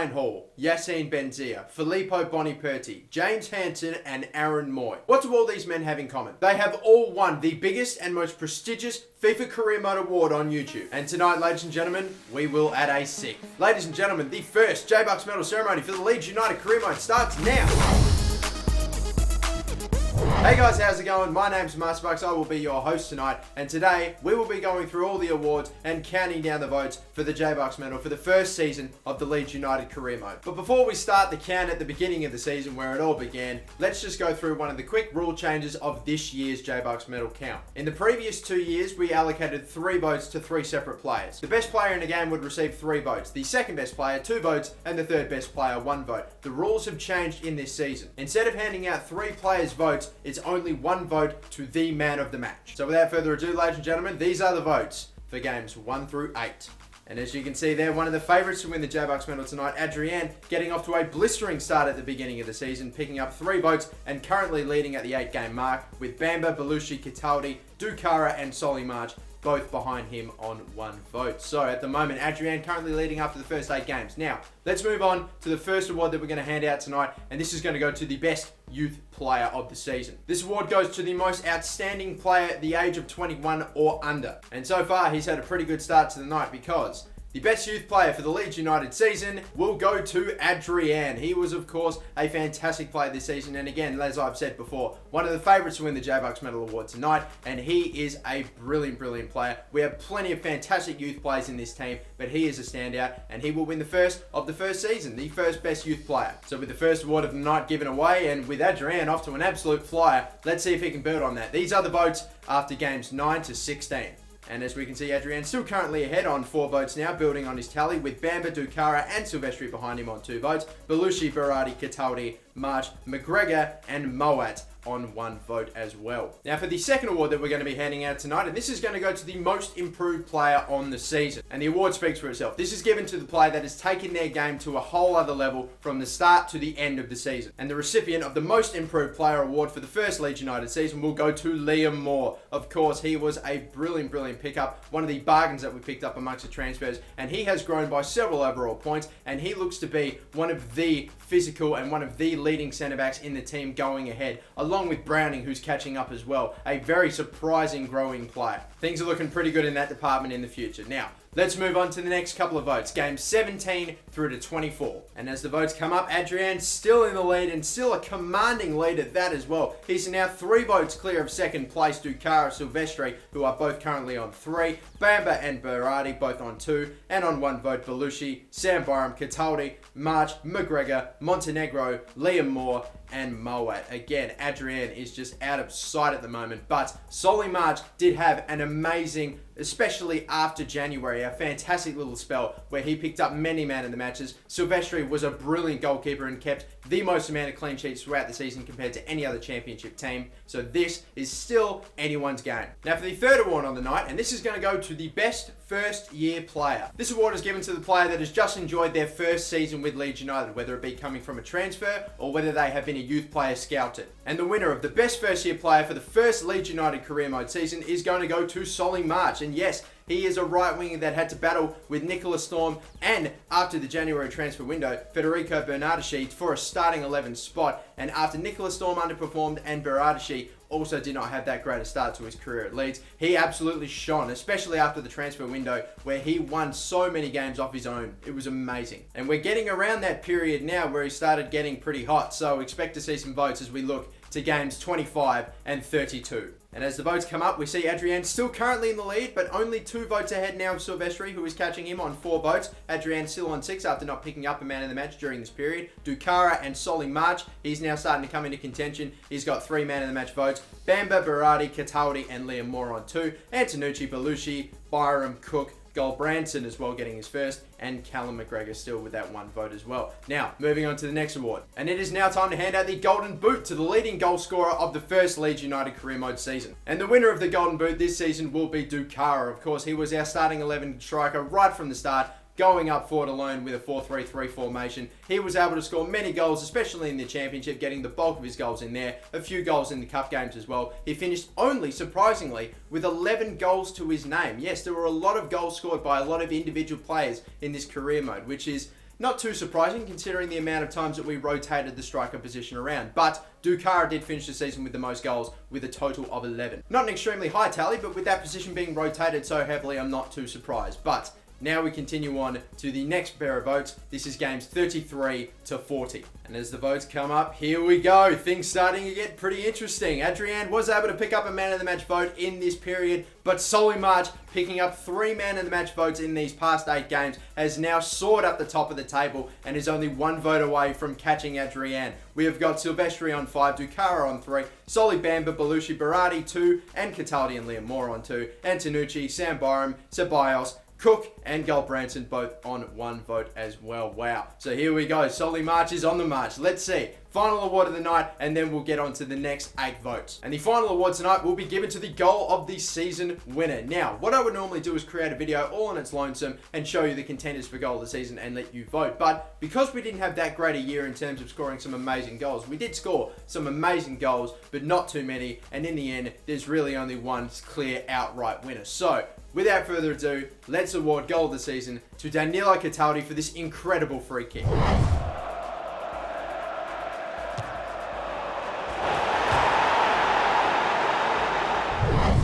Ryan Hall, Yassine Benzia, Filippo Boniperti, James Hansen, and Aaron Moy. What do all these men have in common? They have all won the biggest and most prestigious FIFA Career Mode Award on YouTube. And tonight, ladies and gentlemen, we will add a sixth. Ladies and gentlemen, the first J-Bucks medal ceremony for the Leeds United Career Mode starts now. Hey guys, how's it going? My name's MasterBucks. I will be your host tonight, and today we will be going through all the awards and counting down the votes for the J-Bucks medal for the first season of the Leeds United Career Mode. But before we start the count at the beginning of the season where it all began, let's just go through one of the quick rule changes of this year's J-Bucks medal count. In the previous 2 years, we allocated 3 votes to 3 separate players. The best player in a game would receive 3 votes, the second best player 2 votes, and the third best player 1 vote. The rules have changed in this season. Instead of handing out 3 players' votes, it's only 1 vote to the man of the match. So without further ado, ladies and gentlemen, these are the votes for games 1 through 8. And as you can see there, one of the favourites to win the J-Bucks medal tonight, Adrian, getting off to a blistering start at the beginning of the season, picking up 3 votes and currently leading at the 8-game mark, with Bamba, Belushi, Cataldi, Dukara and Solimarch both behind him on 1 vote. So at the moment, Adrian currently leading after the first 8 games. Now, let's move on to the first award that we're going to hand out tonight, and this is going to go to the best youth player of the season. This award goes to the most outstanding player at the age of 21 or under. And so far, he's had a pretty good start to the night because the best youth player for the Leeds United season will go to Adrian. He was, of course, a fantastic player this season. And again, as I've said before, one of the favourites to win the J-Bucks medal award tonight. And he is a brilliant, brilliant player. We have plenty of fantastic youth players in this team, but he is a standout. And he will win the first of the first season, the first best youth player. So with the first award of the night given away, and with Adrian off to an absolute flyer, let's see if he can build on that. These are the votes after games 9 to 16. And as we can see, Adrian still currently ahead on 4 votes now, building on his tally, with Bamba, Dukara and Silvestri behind him on 2 votes. Belushi, Berardi, Cataldi, March, McGregor and Moat on 1 vote as well. Now for the second award that we're going to be handing out tonight, and this is going to go to the most improved player on the season. And the award speaks for itself. This is given to the player that has taken their game to a whole other level from the start to the end of the season. And the recipient of the most improved player award for the first Leeds United season will go to Liam Moore. Of course, he was a brilliant, brilliant pickup, one of the bargains that we picked up amongst the transfers, and he has grown by several overall points, and he looks to be one of the physical and one of the leading centre-backs in the team going ahead, along with Browning, who's catching up as well. A very surprising growing player. Things are looking pretty good in that department in the future. Now, let's move on to the next couple of votes, games 17 through to 24. And as the votes come up, Adrian still in the lead, and still a commanding lead at that as well. He's now 3 votes clear of second place, Dukara, Silvestri, who are both currently on 3, Bamba and Berardi both on 2, and on 1 vote, Belushi, Sam Byram, Cataldi, March, McGregor, Montenegro, Liam Moore, and Moat. Again, Adrian is just out of sight at the moment, but Solimarch did have an amazing, especially after January, a fantastic little spell where he picked up many man of the matches. Silvestri was a brilliant goalkeeper and kept the most amount of clean sheets throughout the season compared to any other championship team. So this is still anyone's game. Now for the third award on the night, and this is going to go to the best first year player. This award is given to the player that has just enjoyed their first season with Leeds United, whether it be coming from a transfer or whether they have been a youth player scouted. And the winner of the best first year player for the first Leeds United Career Mode season is going to go to Solimarch. And yes, he is a right winger that had to battle with Nicholas Storm and, after the January transfer window, Federico Bernardeschi for a starting 11 spot. And after Nicholas Storm underperformed and Bernardeschi also did not have that great a start to his career at Leeds, he absolutely shone, especially after the transfer window where he won so many games off his own. It was amazing. And we're getting around that period now where he started getting pretty hot, so expect to see some votes as we look to games 25 and 32. And as the votes come up, we see Adrian still currently in the lead, but only 2 votes ahead now of Silvestri, who is catching him on 4 votes. Adrian still on 6 after not picking up a man of the match during this period. Dukara and Solimarch, he's now starting to come into contention. He's got 3 man of the match votes. Bamba, Berardi, Cataldi, and Liam Moore on 2. Antonucci, Belushi, Byram, Cook, Goldbranson as well getting his first, and Callum McGregor still with that 1 vote as well. Now, moving on to the next award. And it is now time to hand out the Golden Boot to the leading goal scorer of the first Leeds United Career Mode season. And the winner of the Golden Boot this season will be Dukara. Of course, he was our starting 11 striker right from the start, going up forward alone with a 4-3-3 formation. He was able to score many goals, especially in the championship, getting the bulk of his goals in there, a few goals in the cup games as well. He finished only, surprisingly, with 11 goals to his name. Yes, there were a lot of goals scored by a lot of individual players in this career mode, which is Not too surprising considering the amount of times that we rotated the striker position around, but Dukara did finish the season with the most goals with a total of 11. Not an extremely high tally, but with that position being rotated so heavily, I'm not too surprised. But now we continue on to the next pair of votes. This is games 33 to 40. And as the votes come up, here we go. Things starting to get pretty interesting. Adrian was able to pick up a man of the match vote in this period, but Solly March, picking up 3 man of the match votes in these past 8 games, has now soared up the top of the table and is only 1 vote away from catching Adrian. We have got Silvestri on 5, Dukara on 3, Solly Bamba, Belushi Berardi 2, and Cataldi and Liam Moore on 2, and Tanucci, Sam Byram, Ceballos, Cook and Gulbranson both on 1 vote as well. Wow. So here we go. Solly March is on the march. Let's see. Final award of the night, and then we'll get on to the next 8 votes. And the final award tonight will be given to the goal of the season winner. Now, what I would normally do is create a video all on its lonesome and show you the contenders for goal of the season and let you vote. But because we didn't have that great a year in terms of scoring some amazing goals, we did score some amazing goals, but not too many. And in the end, there's really only one clear outright winner. So, without further ado, let's award goal of the season to Danilo Cataldi for this incredible free kick.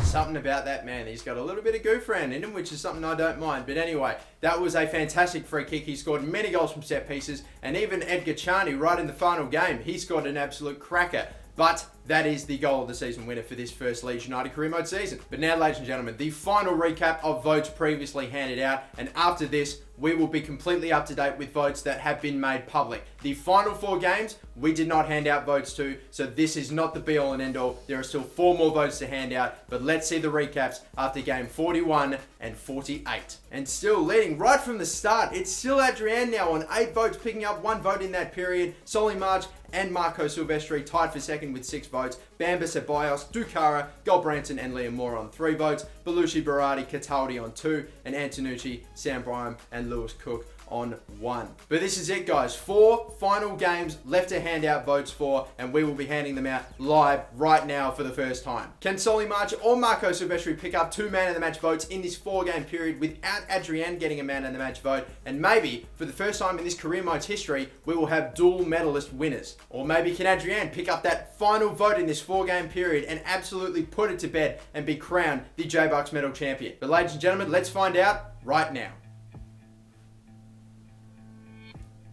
Something about that man. He's got a little bit of goof around in him, which is something I don't mind. But anyway, that was a fantastic free kick. He scored many goals from set pieces, and even Edgar Charney right in the final game, he scored an absolute cracker. But that is the goal of the season winner for this first Leeds United career mode season. But now, ladies and gentlemen, the final recap of votes previously handed out, and after this, we will be completely up to date with votes that have been made public. The final 4 games, we did not hand out votes to, so this is not the be all and end all. There are still 4 more votes to hand out, but let's see the recaps after game 41 and 48. And still leading right from the start, it's still Adrian now on 8 votes, picking up 1 vote in that period. Solly March and Marco Silvestri tied for second with 6 votes. Bamba, Ceballos, Dukara, Gulbranson and Liam Moore on 3 votes. Belushi, Berardi, Cataldi on 2, and Antonucci, Sam Byram and Lewis Cook on 1. But this is it, guys. 4 final games left to hand out votes for, and we will be handing them out live right now for the first time. Can Solly March or Marco Silvestri pick up 2 man of the match votes in this 4-game period without Adrian getting a man of the match vote? And maybe, for the first time in this career mode's history, we will have dual medalist winners. Or maybe can Adrian pick up that final vote in this 4-game period and absolutely put it to bed and be crowned the J-Bucks medal champion? But ladies and gentlemen, let's find out right now.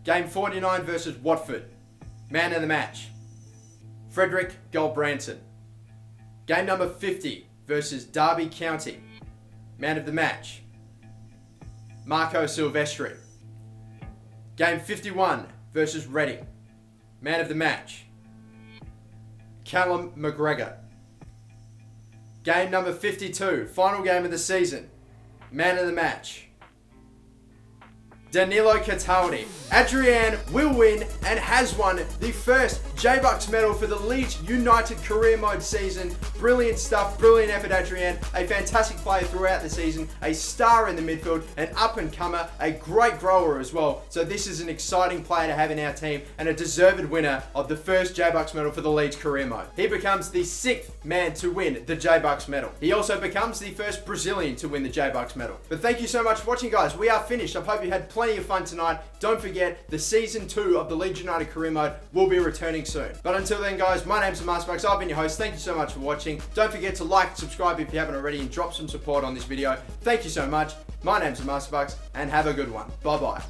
Game 49 versus Watford. Man of the match, Frederick Gulbranson. Game number 50 versus Derby County. Man of the match, Marco Silvestri. Game 51 versus Reading. Man of the match, Callum McGregor. Game number 52, final game of the season. Man of the match, Danilo Cataldi. Adrian will win and has won the first J-Bucks medal for the Leeds United career mode season. Brilliant stuff, brilliant effort, Adrian. A fantastic player throughout the season, a star in the midfield, an up-and-comer, a great grower as well. So this is an exciting player to have in our team and a deserved winner of the first J-Bucks medal for the Leeds career mode. He becomes the 6th man to win the J-Bucks medal. He also becomes the first Brazilian to win the J-Bucks medal. But thank you so much for watching, guys. We are finished. I hope you had plenty of fun tonight. Don't forget, the Season 2 of the Leeds United career mode will be returning soon. But until then, guys, my name's MasterBucks. I've been your host. Thank you so much for watching. Don't forget to like and subscribe if you haven't already and drop some support on this video. Thank you so much. My name's MasterBucks and have a good one. Bye-bye.